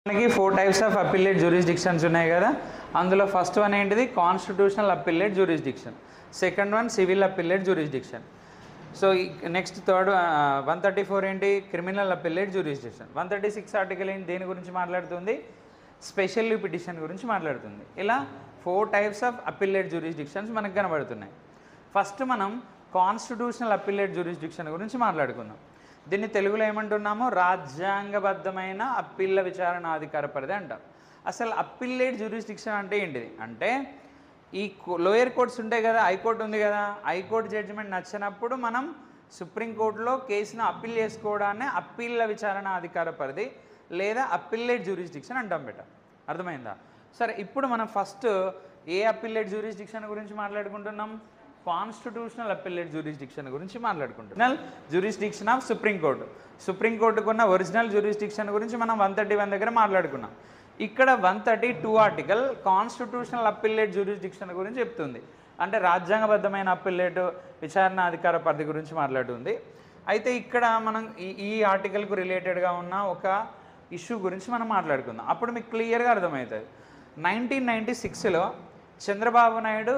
మనకి 4 types of appellate జ్యూరిస్డిక్షన్స్ ఉన్నాయి కదా. అందులో ఫస్ట్ వన్ ఏంటిది constitutional appellate jurisdiction, second one civil appellate jurisdiction. So next third 134 ఏంటి క్రిమినల్ అప్పీలేట్ జ్యూరిస్డిక్షన్. 136 ఆర్టికల్ ఏంటి దేని గురించి మాట్లాడుతుంది, స్పెషల్ పిటిషన్ గురించి మాట్లాడుతుంది. ఇలా 4 టైప్స్ ఆఫ్ అప్పీలేట్ జ్యూరిస్డిక్షన్స్ మనకు కనబడుతున్నాయి. ఫస్ట్ మనం కాన్స్టిట్యూషనల్ అప్పీలేట్ జ్యూరిస్డిక్షన్ గురించి మాట్లాడుకుందాం. దీన్ని తెలుగులో ఏమంటున్నాము, రాజ్యాంగబద్ధమైన అప్పీళ్ల విచారణాధికార పరిధి అంటారు. అసలు అప్పీలేట్ జ్యూరిస్డిక్షన్ అంటే ఏంటిది అంటే, ఈ లోయర్ కోర్ట్స్ ఉంటాయి కదా, హైకోర్టు ఉంది కదా, హైకోర్టు జడ్జిమెంట్ నచ్చినప్పుడు మనం సుప్రీంకోర్టులో కేసును అప్పీల్ చేసుకోవడాన్ని అప్పీళ్ల విచారణ అధికార పరిధి లేదా అప్పీలేట్ జ్యూరిస్డిక్షన్ అంటాం బెట. అర్థమైందా? సరే, ఇప్పుడు మనం ఫస్ట్ ఏ అప్పీలేట్ జ్యూరిస్డిక్షన్ గురించి మాట్లాడుకుంటున్నాం, కాన్స్టిట్యూషనల్ అప్పీలేట్ జ్యూరిస్డిక్షన్ గురించి మాట్లాడుకుంటున్నాం. జ్యూరిస్డిక్షన్ ఆఫ్ సుప్రీంకోర్టు, సుప్రీంకోర్టుకున్న ఒరిజినల్ జ్యూరిస్డిక్షన్ గురించి మనం 131 దగ్గర మాట్లాడుకున్నాం. ఇక్కడ 132 ఆర్టికల్ కాన్స్టిట్యూషనల్ అప్పీలేట్ జ్యూరిస్డిక్షన్ గురించి చెప్తుంది. అంటే రాజ్యాంగబద్ధమైన అప్పీలేట్ విచారణ అధికార పరిధి గురించి మాట్లాడుతుంది. అయితే ఇక్కడ మనం ఈ ఆర్టికల్కు రిలేటెడ్గా ఉన్న ఒక ఇష్యూ గురించి మనం మాట్లాడుకుందాం. అప్పుడు మీకు క్లియర్గా అర్థమవుతుంది. 1996లో చంద్రబాబు నాయుడు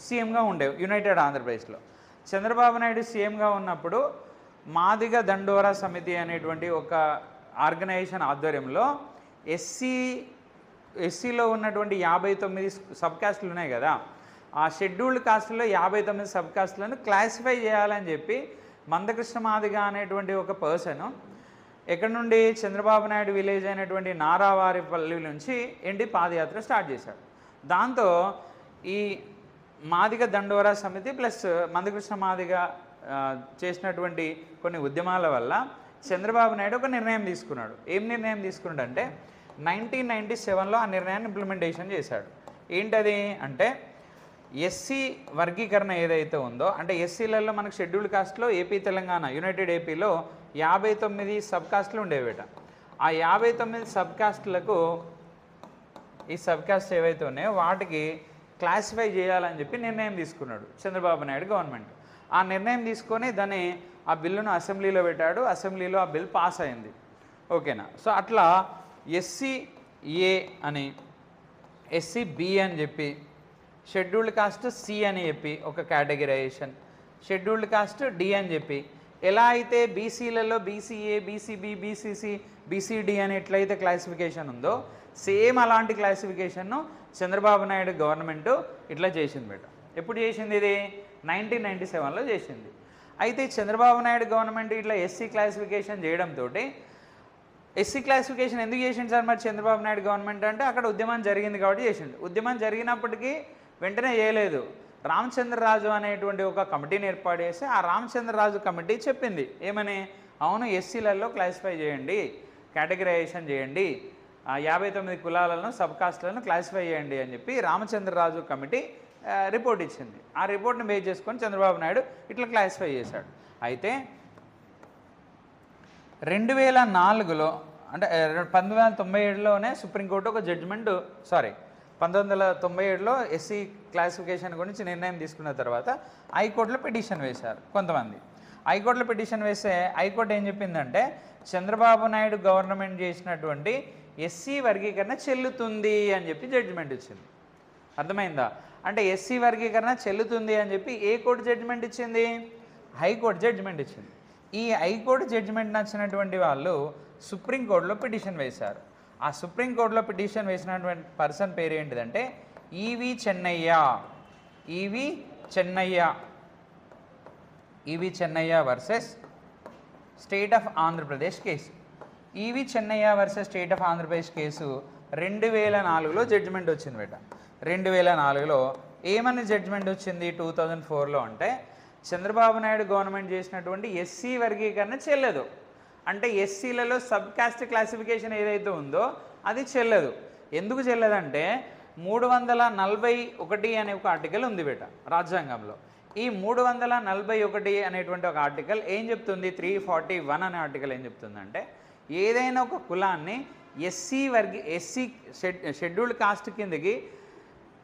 సీఎంగా ఉండే యునైటెడ్ ఆంధ్రప్రదేశ్లో. చంద్రబాబు నాయుడు సీఎంగా ఉన్నప్పుడు మాదిగ దండోరా సమితి అనేటువంటి ఒక ఆర్గనైజేషన్ ఆధ్వర్యంలో ఎస్సీలో ఉన్నటువంటి 59 సబ్ కాస్టులు ఉన్నాయి కదా, ఆ షెడ్యూల్డ్ కాస్టుల్లో 59 సబ్ కాస్టులను క్లాసిఫై చేయాలని చెప్పి మందకృష్ణ మాదిగ అనేటువంటి ఒక పర్సన్ ఎక్కడి నుండి చంద్రబాబు నాయుడు విలేజ్ అయినటువంటి నారావారిపల్లి నుంచి పాదయాత్ర స్టార్ట్ చేశాడు. దాంతో ఈ మాదిగ దండోరా సమితి ప్లస్ మందకృష్ణ మాదిగ చేసినటువంటి కొన్ని ఉద్యమాల వల్ల చంద్రబాబు నాయుడు ఒక నిర్ణయం తీసుకున్నాడు. ఏం నిర్ణయం తీసుకున్నాడంటే 1997లో ఆ నిర్ణయాన్ని ఇంప్లిమెంటేషన్ చేశాడు. ఏంటది అంటే, ఎస్సీ వర్గీకరణ ఏదైతే ఉందో, అంటే ఎస్సీలలో మనకు షెడ్యూల్డ్ కాస్ట్లో ఏపీ తెలంగాణ యునైటెడ్ ఏపీలో 59 సబ్ కాస్ట్లు ఉండేవిట. ఆ 59 సబ్ కాస్ట్లకు ఈ సబ్ కాస్ట్ ఏవైతే ఉన్నాయో వాటికి క్లాసిఫై చేయాలని చెప్పి నిర్ణయం తీసుకున్నాడు చంద్రబాబు నాయుడు గవర్నమెంట్. ఆ నిర్ణయం తీసుకొని దాన్ని ఆ బిల్లును అసెంబ్లీలో పెట్టాడు. అసెంబ్లీలో ఆ బిల్ పాస్ అయింది. ఓకేనా? సో అట్లా ఎస్సీ ఏ అని, ఎస్సీ బి అని చెప్పి, షెడ్యూల్డ్ కాస్ట్ సి అని చెప్పి ఒక కేటగిరైజేషన్, షెడ్యూల్డ్ కాస్ట్ డి అని చెప్పి, ఎలా అయితే బీసీలలో బీసీఏ, బీసీబీ, బీసీసీ, బీసీడి అని ఎట్లయితే క్లాసిఫికేషన్ ఉందో, సేమ్ అలాంటి క్లాసిఫికేషన్ను చంద్రబాబు నాయుడు గవర్నమెంట్ ఇట్లా చేసింది బేట. ఎప్పుడు చేసింది ఇది? 1997లో చేసింది. అయితే చంద్రబాబు నాయుడు గవర్నమెంట్ ఇట్లా ఎస్సీ క్లాసిఫికేషన్ చేయడంతో, ఎస్సీ క్లాసిఫికేషన్ ఎందుకు చేసింది సార్ మరి చంద్రబాబు నాయుడు గవర్నమెంట్ అంటే, అక్కడ ఉద్యమం జరిగింది కాబట్టి చేసింది. ఉద్యమం జరిగినప్పటికీ వెంటనే చేయలేదు. రామచంద్రరాజు అనేటువంటి ఒక కమిటీని ఏర్పాటు చేసి ఆ రామచంద్రరాజు కమిటీ చెప్పింది ఏమని, అవును ఎస్సీలలో క్లాసిఫై చేయండి, కేటగిరైజేషన్ చేయండి, 59 కులాలను సబ్ కాస్ట్లను క్లాసిఫై చేయండి అని చెప్పి రామచంద్రరాజు కమిటీ రిపోర్ట్ ఇచ్చింది. ఆ రిపోర్ట్ని బేస్ చేసుకొని చంద్రబాబు నాయుడు ఇట్లా క్లాసిఫై చేశాడు. అయితే 2004లో అంటే 1997లోనే సుప్రీంకోర్టు ఒక జడ్జిమెంట్ 1997లో ఎస్సీ క్లాసిఫికేషన్ గురించి నిర్ణయం తీసుకున్న తర్వాత హైకోర్టులో పిటిషన్ వేశారు కొంతమంది. హైకోర్టులో పిటిషన్ వేస్తే హైకోర్టు ఏం చెప్పిందంటే, చంద్రబాబు నాయుడు గవర్నమెంట్ చేసినటువంటి ఎస్సీ వర్గీకరణ చెల్లుతుంది అని చెప్పి జడ్జిమెంట్ ఇచ్చింది. అర్థమైందా? అంటే ఎస్సీ వర్గీకరణ చెల్లుతుంది అని చెప్పి ఏ కోర్టు జడ్జిమెంట్ ఇచ్చింది? హైకోర్టు జడ్జిమెంట్ ఇచ్చింది. ఈ హైకోర్టు జడ్జిమెంట్ నచ్చినటువంటి వాళ్ళు సుప్రీంకోర్టులో పిటిషన్ వేశారు. ఆ సుప్రీంకోర్టులో పిటిషన్ వేసినటువంటి పర్సన్ పేరు ఏంటిదంటే E V Chennaiah versus state of Andhra Pradesh case. E V Chennaiah versus state of Andhra Pradesh case 2004లో జడ్జిమెంట్ వచ్చింది బేట. 2004లో ఏమని జడ్జిమెంట్ వచ్చింది 2004లో అంటే, చంద్రబాబు నాయుడు గవర్నమెంట్ చేసినటువంటి ఎస్సీ వర్గీకరణ చెల్లదు. అంటే ఎస్సీలలో సబ్ కాస్ట్ క్లాసిఫికేషన్ ఏదైతే ఉందో అది చెల్లదు. ఎందుకు చెల్లదంటే 341 అనే ఒక ఆర్టికల్ ఉంది బేట రాజ్యాంగంలో. ఈ 341 అనేటువంటి ఒక ఆర్టికల్ ఏం చెప్తుంది, 341 అనే ఆర్టికల్ ఏం చెప్తుందంటే, ఏదైనా ఒక కులాన్ని ఎస్సీ షెడ్యూల్డ్ కాస్ట్ కిందకి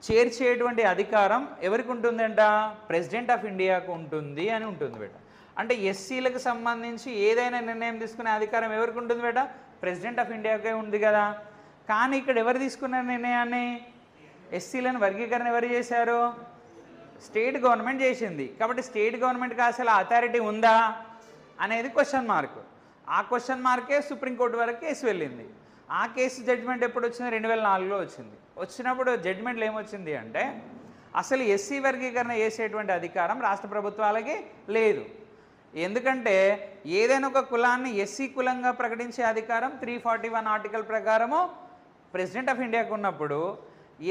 చేర్చేటువంటి అధికారం ఎవరికి ఉంటుందంట, ప్రెసిడెంట్ ఆఫ్ ఇండియాకు ఉంటుంది అని ఉంటుంది బేట. అంటే ఎస్సీలకు సంబంధించి ఏదైనా నిర్ణయం తీసుకునే అధికారం ఎవరికి ఉంటుంది బేట, ప్రెసిడెంట్ ఆఫ్ ఇండియాకే ఉంది కదా. కానీ ఇక్కడ ఎవరు తీసుకున్నారు నిర్ణయాన్ని? ఎస్సీలను వర్గీకరణ ఎవరు చేశారు? స్టేట్ గవర్నమెంట్ చేసింది. కాబట్టి స్టేట్ గవర్నమెంట్కి అసలు అథారిటీ ఉందా అనేది క్వశ్చన్ మార్క్. ఆ క్వశ్చన్ మార్కే సుప్రీంకోర్టు వరకు కేసు వెళ్ళింది. ఆ కేసు జడ్జిమెంట్ ఎప్పుడు వచ్చింది? 2004లో వచ్చింది. వచ్చినప్పుడు జడ్జిమెంట్లో ఏమొచ్చింది అంటే అసలు ఎస్సీ వర్గీకరణ చేసేటువంటి అధికారం రాష్ట్ర ప్రభుత్వాలకి లేదు. ఎందుకంటే ఏదైనా ఒక కులాన్ని ఎస్సీ కులంగా ప్రకటించే అధికారం 341 ఆర్టికల్ ప్రకారము ప్రెసిడెంట్ ఆఫ్ ఇండియాకు ఉన్నప్పుడు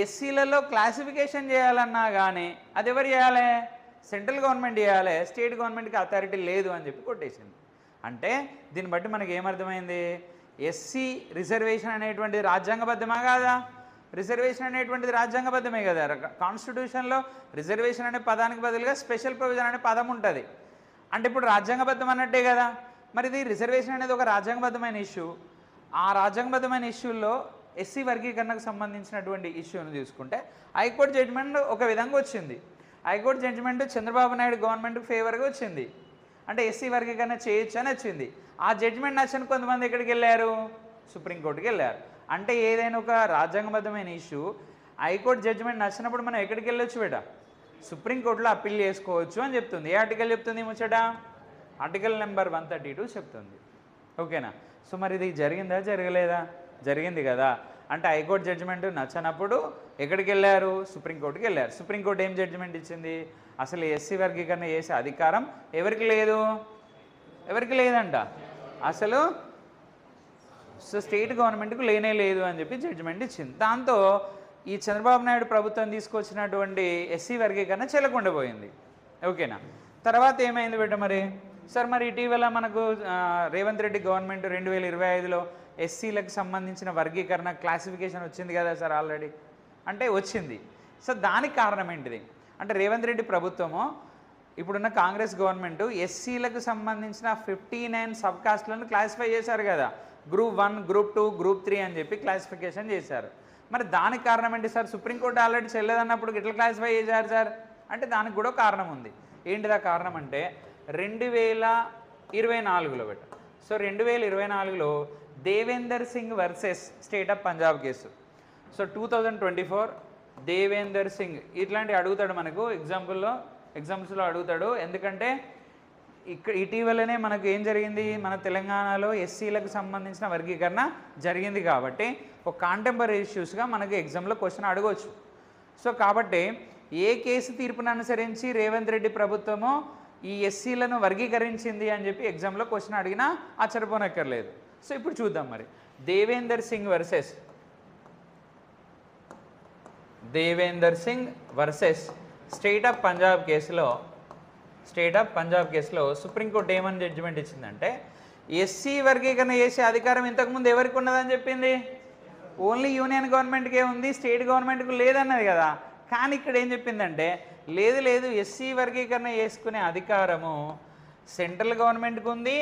ఎస్సీలలో క్లాసిఫికేషన్ చేయాలన్నా కానీ అది ఎవరు చేయాలి? సెంట్రల్ గవర్నమెంట్ చేయాలి. స్టేట్ గవర్నమెంట్కి అథారిటీ లేదు అని చెప్పి కొట్టేసింది. అంటే దీన్ని బట్టి మనకి ఏమర్థమైంది? ఎస్సీ రిజర్వేషన్ అనేటువంటిది రాజ్యాంగబద్ధమా కాదా? రిజర్వేషన్ అనేటువంటిది రాజ్యాంగబద్ధమే కదా. కాన్స్టిట్యూషన్లో రిజర్వేషన్ అనే పదానికి బదులుగా స్పెషల్ ప్రొవిజన్ అనే పదం ఉంటుంది. అంటే ఇప్పుడు రాజ్యాంగబద్ధం అన్నట్టే కదా. మరి ఇది రిజర్వేషన్ అనేది ఒక రాజ్యాంగబద్ధమైన ఇష్యూ. ఆ రాజ్యాంగబద్ధమైన ఇష్యూల్లో ఎస్సీ వర్గీకరణకు సంబంధించినటువంటి ఇష్యూను చూసుకుంటే హైకోర్టు జడ్జిమెంట్ ఒక విధంగా వచ్చింది. హైకోర్టు జడ్జిమెంట్ చంద్రబాబు నాయుడు గవర్నమెంట్కి ఫేవర్గా వచ్చింది. అంటే ఎస్సీ వర్గీకరణ చేయొచ్చు అని వచ్చింది. ఆ జడ్జిమెంట్ నచ్చని కొంతమంది ఎక్కడికి వెళ్ళారు? సుప్రీంకోర్టుకి వెళ్ళారు. అంటే ఏదైనా ఒక రాజ్యాంగబద్ధమైన ఇష్యూ హైకోర్టు జడ్జిమెంట్ నచ్చినప్పుడు మనం ఎక్కడికి వెళ్ళొచ్చు బేట? సుప్రీంకోర్టులో అప్పీల్ చేసుకోవచ్చు అని చెప్తుంది. ఏ ఆర్టికల్ చెప్తుంది ముచ్చట? ఆర్టికల్ నెంబర్ 132 చెప్తుంది. ఓకేనా? సో మరి ఇది జరిగిందా జరగలేదా? జరిగింది కదా. అంటే హైకోర్టు జడ్జిమెంట్ నచ్చనప్పుడు ఎక్కడికి వెళ్ళారు? సుప్రీంకోర్టుకి వెళ్ళారు. సుప్రీంకోర్టు ఏం జడ్జిమెంట్ ఇచ్చింది? అసలు ఎస్సీ వర్గీకరణ చేసే అధికారం ఎవరికి లేదు? ఎవరికి లేదంట అసలు. సో స్టేట్ గవర్నమెంట్కు లేనే లేదు అని చెప్పి జడ్జిమెంట్ ఇచ్చింది. దాంతో ఈ చంద్రబాబు నాయుడు ప్రభుత్వం తీసుకొచ్చినటువంటి ఎస్సీ వర్గీకరణ చెల్లకుండా పోయింది. ఓకేనా? తర్వాత ఏమైంది బిడ్డ మరి? సార్ మరి ఇటీవల మనకు రేవంత్ రెడ్డి గవర్నమెంట్ 2025లో ఎస్సీలకు సంబంధించిన వర్గీకరణ క్లాసిఫికేషన్ వచ్చింది కదా సార్ ఆల్రెడీ. అంటే వచ్చింది. సో దానికి కారణం ఏంటిది అంటే రేవంత్ రెడ్డి ప్రభుత్వము ఇప్పుడున్న కాంగ్రెస్ గవర్నమెంట్ ఎస్సీలకు సంబంధించిన 59 సబ్ కాస్ట్లను క్లాసిఫై చేశారు కదా. గ్రూప్ 1, గ్రూప్ 2, గ్రూప్ 3 అని చెప్పి క్లాసిఫికేషన్ చేశారు. మరి దానికి కారణం ఏంటి సార్? సుప్రీంకోర్టు ఆల్రెడీ చెల్లదన్నప్పుడు ఎట్లా క్లాసిఫై చేశారు సార్ అంటే దానికి కూడా కారణం ఉంది. ఏంటిదా కారణం అంటే 2024లో బెట. సో 2024లో Devender Singh versus state of Punjab case. So 2024 Devender Singh ఇట్లాంటివి అడుగుతాడు మనకు ఎగ్జామ్స్లో అడుగుతాడు. ఎందుకంటే ఇక్కడ ఇటీవలనే మనకు ఏం జరిగింది? మన తెలంగాణలో ఎస్సీలకు సంబంధించిన వర్గీకరణ జరిగింది కాబట్టి ఒక కాంటెంపరీ ఇష్యూస్గా మనకు ఎగ్జామ్లో క్వశ్చన్ అడగవచ్చు. సో కాబట్టి ఏ కేసు తీర్పును అనుసరించి రేవంత్ రెడ్డి ప్రభుత్వము ఈ ఎస్సీలను వర్గీకరించింది అని చెప్పి ఎగ్జామ్లో క్వశ్చన్ అడిగినా ఆశ్చర్యపోనక్కర్లేదు. సో ఇప్పుడు చూద్దాం మరి. Devender Singh versus state of Punjab కేసులో సుప్రీంకోర్టు ఏమని జడ్జిమెంట్ ఇచ్చిందంటే ఎస్సీ వర్గీకరణ చేసే అధికారం ఇంతకుముందు ఎవరికి ఉన్నదని చెప్పింది? ఓన్లీ యూనియన్ గవర్నమెంట్కే ఉంది, స్టేట్ గవర్నమెంట్కు లేదన్నది కదా. కానీ ఇక్కడ ఏం చెప్పిందంటే లేదు ఎస్సీ వర్గీకరణ చేసుకునే అధికారము సెంట్రల్ గవర్నమెంట్కి ఉంది,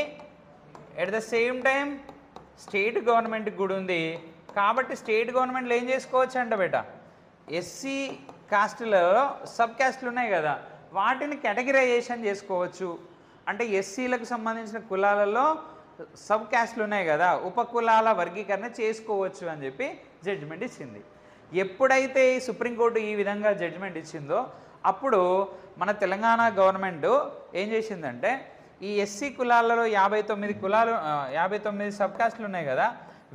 at the same time state గవర్నమెంట్కి కూడా ఉంది. కాబట్టి స్టేట్ గవర్నమెంట్లు ఏం చేసుకోవచ్చు అంట బేట, ఎస్సీ కాస్ట్లో సబ్ కాస్ట్లు ఉన్నాయి కదా వాటిని కేటగిరైజేషన్ చేసుకోవచ్చు. అంటే ఎస్సీలకు సంబంధించిన కులాలలో సబ్ కాస్ట్లు ఉన్నాయి కదా ఉపకులాల వర్గీకరణ చేసుకోవచ్చు అని చెప్పి జడ్జిమెంట్ ఇచ్చింది. ఎప్పుడైతే సుప్రీంకోర్టు ఈ విధంగా జడ్జిమెంట్ ఇచ్చిందో అప్పుడు మన తెలంగాణ గవర్నమెంట్ ఏం చేసిందంటే ఈ ఎస్సీ కులాలలో 59 సబ్ కాస్ట్లు ఉన్నాయి కదా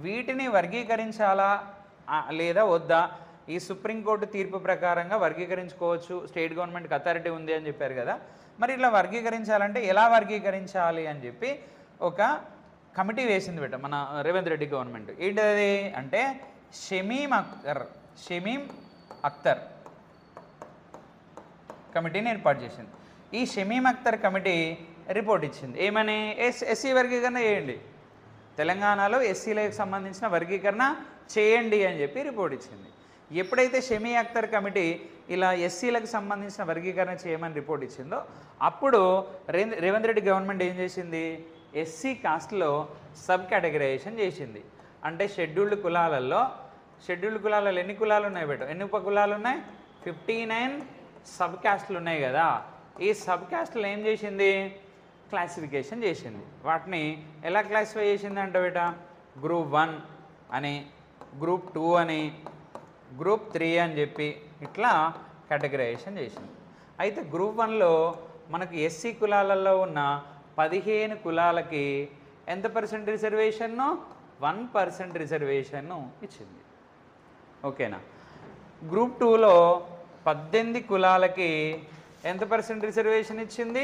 వీటిని వర్గీకరించాలా లేదా వద్దా? ఈ సుప్రీంకోర్టు తీర్పు ప్రకారంగా వర్గీకరించుకోవచ్చు, స్టేట్ గవర్నమెంట్కి అథారిటీ ఉంది అని చెప్పారు కదా. మరి ఇట్లా వర్గీకరించాలంటే ఎలా వర్గీకరించాలి అని చెప్పి ఒక కమిటీ వేసింది బిడ్డ మన రేవంత్ రెడ్డి గవర్నమెంట్. ఏంటది అంటే షమీమ్ అఖ్తర్ కమిటీని ఏర్పాటు చేసింది. ఈ షమీమ్ అఖ్తర్ కమిటీ రిపోర్ట్ ఇచ్చింది. ఏమని? ఎస్సీ వర్గీకరణ చేయండి, తెలంగాణలో ఎస్సీలకు సంబంధించిన వర్గీకరణ చేయండి అని చెప్పి రిపోర్ట్ ఇచ్చింది. ఎప్పుడైతే షమీ అఖ్తర్ కమిటీ ఇలా ఎస్సీలకు సంబంధించిన వర్గీకరణ చేయమని రిపోర్ట్ ఇచ్చిందో అప్పుడు రేవంత్ రెడ్డి గవర్నమెంట్ ఏం చేసింది? ఎస్సీ కాస్ట్లో సబ్ కేటగరైజేషన్ చేసింది. అంటే షెడ్యూల్డ్ కులాలలో ఎన్ని కులాలు ఉన్నాయి బేట? ఎన్ని ఉప కులాలు ఉన్నాయి? 59 సబ్ కాస్ట్లు ఉన్నాయి కదా. ఈ సబ్ కాస్ట్లు ఏం చేసింది? క్లాసిఫికేషన్ చేసింది. వాటిని ఎలా క్లాసిఫై చేసింది అంటే బేట గ్రూప్ 1 అని, గ్రూప్ 2 అని, గ్రూప్ 3 అని చెప్పి ఇట్లా కేటగరైజేషన్ చేసింది. అయితే గ్రూప్ 1లో మనకు ఎస్సీ కులాలలో ఉన్న 15 కులాలకి ఎంత పర్సెంట్ రిజర్వేషన్ను? 1% రిజర్వేషన్ను ఇచ్చింది. ఓకేనా. గ్రూప్ 2లో 18 కులాలకి ఎంత పర్సెంట్ రిజర్వేషన్ ఇచ్చింది?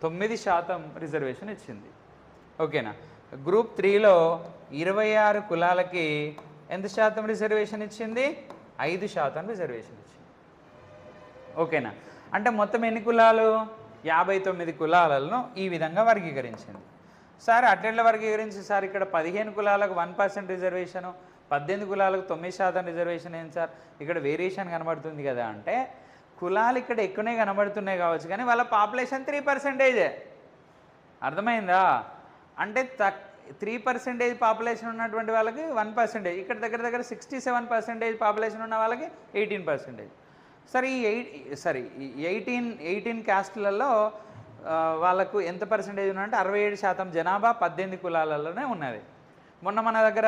9% రిజర్వేషన్ ఇచ్చింది. ఓకేనా. గ్రూప్ 3లో 26 కులాలకి ఎంత శాతం రిజర్వేషన్ ఇచ్చింది? 5% రిజర్వేషన్ ఇచ్చింది. ఓకేనా. అంటే మొత్తం ఎన్ని కులాలు? 59 కులాలను ఈ విధంగా వర్గీకరించింది. సార్ అట్లెట్లా వర్గీకరించి సార్? ఇక్కడ 15 కులాలకు 1% రిజర్వేషను, 18 కులాలకు 9% రిజర్వేషన్ ఏంటి సార్? ఇక్కడ వేరియేషన్ కనబడుతుంది కదా అంటే, కులాలు ఇక్కడ ఎక్కువనే కనబడుతున్నాయి కావచ్చు కానీ వాళ్ళ పాపులేషన్ 3%. అర్థమైందా? అంటే 3% పాపులేషన్ ఉన్నటువంటి వాళ్ళకి 1%, ఇక్కడ దగ్గర దగ్గర 67% పాపులేషన్ ఉన్న వాళ్ళకి 18%. సరే ఈ 18 క్యాస్ట్లలో వాళ్ళకు ఎంత పర్సెంటేజ్ ఉన్నదంటే 67% జనాభా 18 కులాలలోనే ఉన్నది. మొన్న మన దగ్గర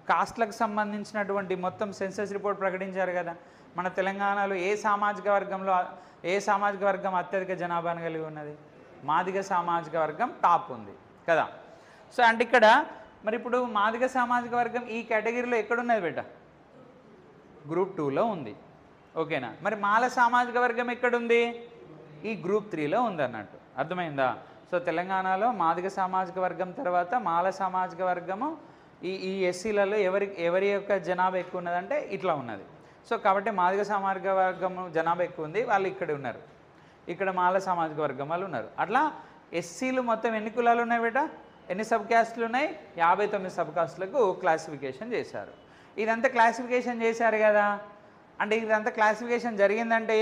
కాస్ట్లకు సంబంధించినటువంటి మొత్తం సెన్సస్ రిపోర్ట్ ప్రకటించారు కదా. మన తెలంగాణలో ఏ సామాజిక వర్గం అత్యధిక జనాభాను కలిగి ఉన్నది? మాదిగ సామాజిక వర్గం టాప్ ఉంది కదా. సో అంటే ఇక్కడ మరి ఇప్పుడు మాదిగ సామాజిక వర్గం ఈ కేటగిరీలో ఎక్కడున్నది బేట? గ్రూప్ 2లో ఉంది. ఓకేనా. మరి మాల సామాజిక వర్గం ఎక్కడుంది? ఈ గ్రూప్ 3లో ఉంది అన్నట్టు. అర్థమైందా? సో తెలంగాణలో మాదిగ సామాజిక వర్గం తర్వాత మాల సామాజిక వర్గము ఈ ఎస్సీలలో ఎవరి యొక్క జనాభా ఎక్కువ ఉన్నదంటే ఇట్లా ఉన్నది. సో కాబట్టి మాదిగ సామాజిక వర్గము జనాభా ఎక్కువ ఉంది, వాళ్ళు ఇక్కడ ఉన్నారు. ఇక్కడ మాల సామాజిక వర్గం వాళ్ళు ఉన్నారు. అట్లా ఎస్సీలు మొత్తం ఎన్ని కులాలు ఉన్నాయి బేట? ఎన్ని సబ్ క్యాస్ట్లు ఉన్నాయి? 59 సబ్ కాస్ట్లకు క్లాసిఫికేషన్ చేశారు. ఇదంతా క్లాసిఫికేషన్ చేశారు కదా. అంటే ఇదంతా క్లాసిఫికేషన్ జరిగిందంటే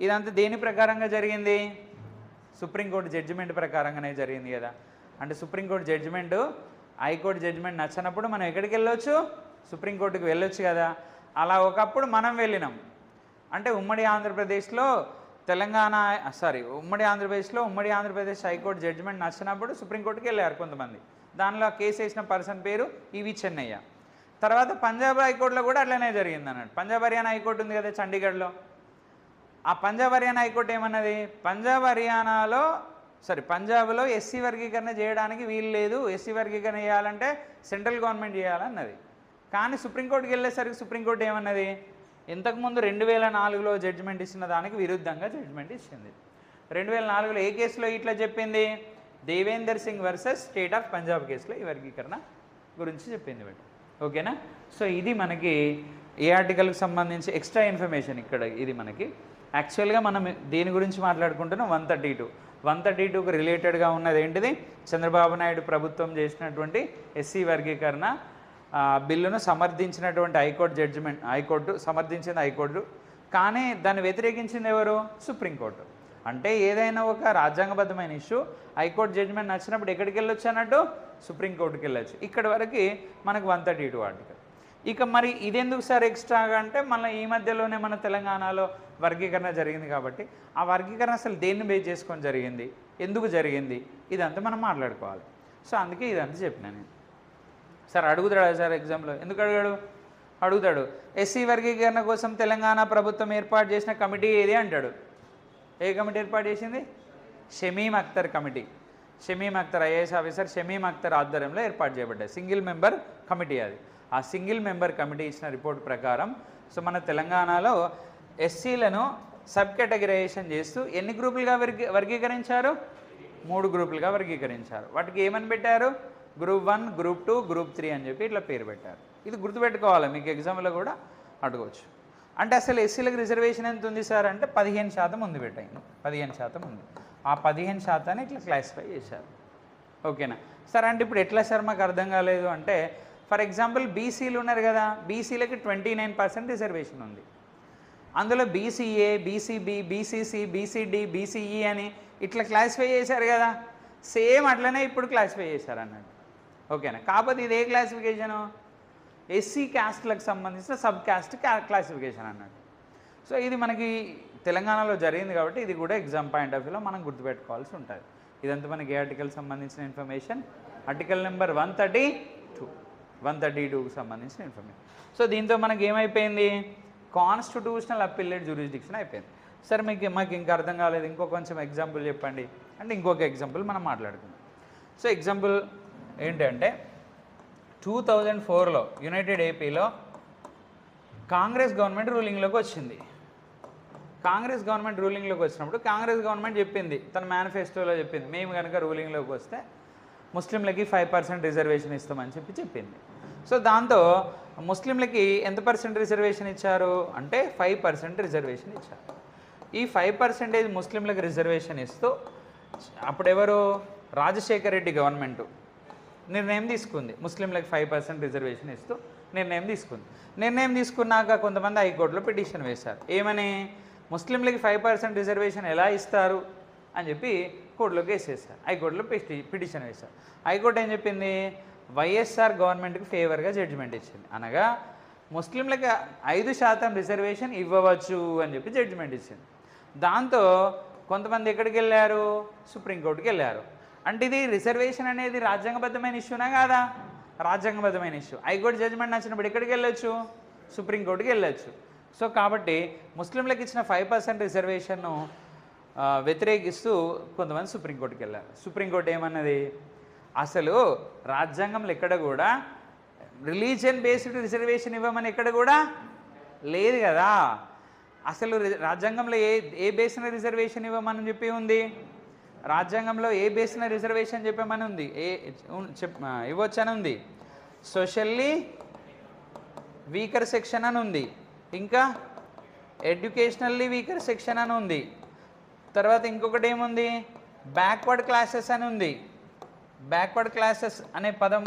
ఇదంతా దేని ప్రకారంగా జరిగింది? సుప్రీంకోర్టు జడ్జిమెంట్ ప్రకారంగానే జరిగింది కదా. అంటే సుప్రీంకోర్టు జడ్జిమెంటు హైకోర్టు జడ్జిమెంట్ నచ్చినప్పుడు మనం ఎక్కడికి వెళ్ళొచ్చు? సుప్రీంకోర్టుకి వెళ్ళొచ్చు కదా. అలా ఒకప్పుడు మనం వెళ్ళినాం. అంటే ఉమ్మడి ఆంధ్రప్రదేశ్లో ఉమ్మడి ఆంధ్రప్రదేశ్ హైకోర్టు జడ్జిమెంట్ నచ్చినప్పుడు సుప్రీంకోర్టుకి వెళ్ళారు కొంతమంది. దానిలో కేసు వేసిన పర్సన్ పేరు ఈవి చెన్నయ్య. తర్వాత పంజాబ్ హైకోర్టులో కూడా అట్లనే జరిగింది అన్నట్టు. పంజాబ్ హర్యానా హైకోర్టు ఉంది కదా చండీగఢ్లో. ఆ పంజాబ్ హర్యానా హైకోర్టు ఏమన్నది? పంజాబ్లో ఎస్సీ వర్గీకరణ చేయడానికి వీలు లేదు, ఎస్సీ వర్గీకరణ చేయాలంటే సెంట్రల్ గవర్నమెంట్ చేయాలన్నది. కానీ సుప్రీంకోర్టుకి వెళ్ళేసరికి సుప్రీంకోర్టు ఏమన్నది? ఇంతకుముందు 2004లో జడ్జిమెంట్ ఇచ్చిన దానికి విరుద్ధంగా జడ్జిమెంట్ ఇచ్చింది. 2004లో ఏ కేసులో ఇట్లా చెప్పింది? Devender Singh versus state of Punjab కేసులో ఈ వర్గీకరణ గురించి చెప్పింది బట్. ఓకేనా. సో ఇది మనకి ఏ ఆర్టికల్కి సంబంధించి ఎక్స్ట్రా ఇన్ఫర్మేషన్ ఇక్కడ. ఇది మనకి యాక్చువల్గా మనం దేని గురించి మాట్లాడుకుంటున్నాం? 132కు రిలేటెడ్గా ఉన్నది ఏంటిది? చంద్రబాబు నాయుడు ప్రభుత్వం చేసినటువంటి ఎస్సీ వర్గీకరణ బిల్లును సమర్థించినటువంటి హైకోర్టు సమర్థించింది హైకోర్టు. కానీ దాన్ని వ్యతిరేకించింది ఎవరు? సుప్రీంకోర్టు. అంటే ఏదైనా ఒక రాజ్యాంగబద్ధమైన ఇష్యూ హైకోర్టు జడ్జిమెంట్ నచ్చినప్పుడు ఎక్కడికి వెళ్ళొచ్చు అన్నట్టు? సుప్రీంకోర్టుకి వెళ్ళొచ్చు. ఇక్కడి వరకు మనకు 132 ఆర్టికల్. ఇక మరి ఇదెందుకు సార్ ఎక్స్ట్రాగా అంటే మళ్ళీ ఈ మధ్యలోనే మన తెలంగాణలో వర్గీకరణ జరిగింది కాబట్టి ఆ వర్గీకరణ అసలు దేన్ని బేస్ చేసుకొని జరిగింది, ఎందుకు జరిగింది, ఇదంతా మనం మాట్లాడుకోవాలి. సో అందుకే ఇదంతా చెప్పినా నేను. సార్ అడుగుతాడా సార్ ఎగ్జామ్లో? ఎందుకు అడుగుతాడు. ఎస్సీ వర్గీకరణ కోసం తెలంగాణ ప్రభుత్వం ఏర్పాటు చేసిన కమిటీ ఏది అంటాడు. ఏ కమిటీ ఏర్పాటు చేసింది? Shamim Akhtar committee. Shamim Akhtar IAS officer Shamim Akhtar ఆధ్వర్యంలో ఏర్పాటు చేయబడ్డాయి. సింగిల్ మెంబర్ కమిటీ అది. ఆ సింగిల్ మెంబర్ కమిటీ ఇచ్చిన రిపోర్ట్ ప్రకారం సో మన తెలంగాణలో ఎస్సీలను సబ్ కేటగరైజేషన్ చేస్తూ ఎన్ని గ్రూపులుగా వర్గీకరించారు? 3 గ్రూపులుగా వర్గీకరించారు. వాటికి ఏమని పెట్టారు? గ్రూప్ 1, గ్రూప్ 2, గ్రూప్ 3 అని చెప్పి ఇట్లా పేరు పెట్టారు. ఇది గుర్తుపెట్టుకోవాలి, మీకు ఎగ్జామ్లో కూడా అడగవచ్చు. అంటే అసలు ఎస్సీలకు రిజర్వేషన్ ఎంత ఉంది సార్ అంటే 15% ఉంది పెట్టాయి. 15% ఉంది. ఆ 15% ఇట్లా క్లాసిఫై చేశారు. ఓకేనా సార్. అంటే ఇప్పుడు ఎట్లా సార్ మాకు అర్థం కాలేదు అంటే, ఫర్ ఎగ్జాంపుల్ బీసీలు ఉన్నారు కదా, బీసీలకి 29% రిజర్వేషన్ ఉంది. అందులో BCA, BCB, BCC, BCD, BCE అని ఇట్లా క్లాసిఫై చేశారు కదా. సేమ్ అట్లనే ఇప్పుడు క్లాసిఫై చేశారు అన్నట్టు. ఓకేనా. కాకపోతే ఇది ఏ క్లాసిఫికేషను? ఎస్సీ క్యాస్ట్లకు సంబంధించిన సబ్ క్యాస్ట్ క్లాసిఫికేషన్ అన్నట్టు. సో ఇది మనకి తెలంగాణలో జరిగింది కాబట్టి ఇది కూడా ఎగ్జామ్ పాయింట్ ఆఫ్ వ్యూలో మనం గుర్తుపెట్టుకోవాల్సి ఉంటుంది. ఇదంతా మనకి ఏ ఆర్టికల్ సంబంధించిన ఇన్ఫర్మేషన్? Article number 132. 132కి సంబంధించిన ఇన్ఫర్మేషన్. సో దీంతో మనకి ఏమైపోయింది, కాన్స్టిట్యూషనల్ అప్పీలేట్ జ్యూరిస్డిక్షన్ అయిపోయింది. సరే మాకు ఇంకా అర్థం కాలేదు, ఇంకో కొంచెం ఎగ్జాంపుల్ చెప్పండి అంటే ఇంకొక ఎగ్జాంపుల్ మనం మాట్లాడుకుందాం. సో ఎగ్జాంపుల్ ఏంటంటే 2004లో యునైటెడ్ ఏపీలో కాంగ్రెస్ గవర్నమెంట్ రూలింగ్లోకి వచ్చింది. కాంగ్రెస్ గవర్నమెంట్ రూలింగ్లోకి వచ్చినప్పుడు కాంగ్రెస్ గవర్నమెంట్ చెప్పింది, తన మేనిఫెస్టోలో చెప్పింది, మేము కనుక రూలింగ్లోకి వస్తే ముస్లింలకి 5% రిజర్వేషన్ ఇస్తామని చెప్పింది. సో దాంతో ముస్లింలకి ఎంత పర్సెంట్ రిజర్వేషన్ ఇచ్చారు అంటే 5% రిజర్వేషన్ ఇచ్చారు. ఈ 5% ముస్లింలకు రిజర్వేషన్ ఇస్తూ అప్పుడెవరు, రాజశేఖర్ రెడ్డి గవర్నమెంటు నిర్ణయం తీసుకుంది, ముస్లింలకు 5% రిజర్వేషన్ ఇస్తూ నిర్ణయం తీసుకుంది. నిర్ణయం తీసుకున్నాక కొంతమంది హైకోర్టులో పిటిషన్ వేశారు, ఏమని, ముస్లింలకి 5% రిజర్వేషన్ ఎలా ఇస్తారు అని చెప్పి కోర్టులోకి వేసేసారు. హైకోర్టులో పిటిషన్ వేశారు. హైకోర్టు ఏం చెప్పింది, వైఎస్ఆర్ గవర్నమెంట్కి ఫేవర్గా జడ్జిమెంట్ ఇచ్చింది. అనగా ముస్లింలకి 5% రిజర్వేషన్ ఇవ్వవచ్చు అని చెప్పి జడ్జిమెంట్ ఇచ్చింది. దాంతో కొంతమంది ఎక్కడికి వెళ్ళారు, సుప్రీంకోర్టుకి వెళ్ళారు. అంటే ఇది రిజర్వేషన్ అనేది రాజ్యాంగబద్ధమైన ఇష్యూనా కాదా, రాజ్యాంగబద్ధమైన ఇష్యూ. హైకోర్టు జడ్జిమెంట్ నచ్చినప్పుడు ఎక్కడికి వెళ్ళొచ్చు, సుప్రీంకోర్టుకి వెళ్ళొచ్చు. సో కాబట్టి ముస్లింలకు ఇచ్చిన 5% రిజర్వేషన్ను వ్యతిరేకిస్తూ కొంతమంది సుప్రీంకోర్టుకి వెళ్ళారు. సుప్రీంకోర్టు ఏమన్నది, అసలు రాజ్యాంగంలో ఎక్కడ కూడా రిలీజియన్ బేస్డ్ రిజర్వేషన్ ఇవ్వమని ఎక్కడ కూడా లేదు కదా. అసలు రాజ్యాంగంలో ఏ బేస్న రిజర్వేషన్ ఇవ్వమని చెప్పి ఉంది, రాజ్యాంగంలో ఏ బేస్న రిజర్వేషన్ చెప్పమని ఉంది, ఇవ్వచ్చని ఉంది, సోషల్లీ వీకర్ సెక్షన్ అని ఉంది, ఇంకా ఎడ్యుకేషనల్లీ వీకర్ సెక్షన్ అని ఉంది, తర్వాత ఇంకొకటి ఏముంది, బ్యాక్వర్డ్ క్లాసెస్ అని ఉంది. బ్యాక్వర్డ్ క్లాసెస్ అనే పదం